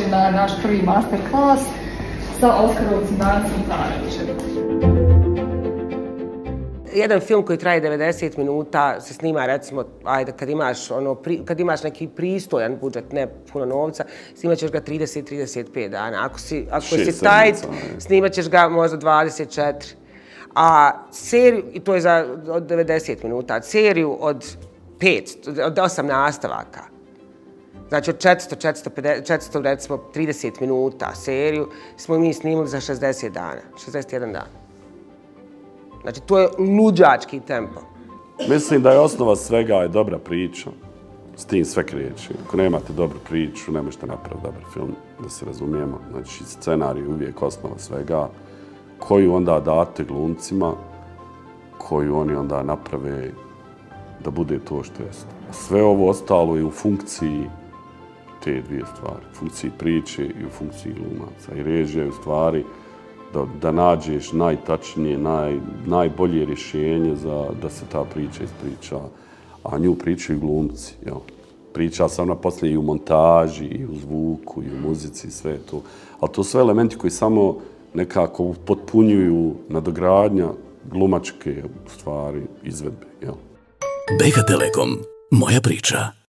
dobrodošli na naš prvi masterclass sa Oskarovcem Dancom Taravićem. Jedan film koji traje 90 minuta se snima, recimo, ajde, kad imaš neki pristojan budžet, ne puno novca, snimat ćeš ga 30-35 dana. Ako si tight, snimat ćeš ga možda 24. A seriju, i to je od 90 minuta, seriju od 8 nastavaka. Znači od 400 recimo 30 minuta seriju smo mi snimali za 60 dana, 61 dan. Znači to je luđački tempo. Mislim da je osnova svega je dobra priča. S tim sve kreće. Ako nemate dobru priču, ne možete napraviti dobar film, da se razumijemo. Znači scenarij je uvijek osnova svega, koju onda date glumcima, koju oni onda naprave da bude to što jeste. Sve ovo ostalo je u funkciji te dvije stvari. U funkciji priče i u funkciji glumaca. I režija je u stvari da nađeš najtačnije, najbolje rješenje da se ta priča ispriča. A nju pričaju glumci. Priča sam poslije i u montaži, i u zvuku, i u muzici, sve to. Ali to su elementi koji samo nekako potpunjuju nadogradnja glumačke, u stvari, izvedbe. BK Telekom, moja priča.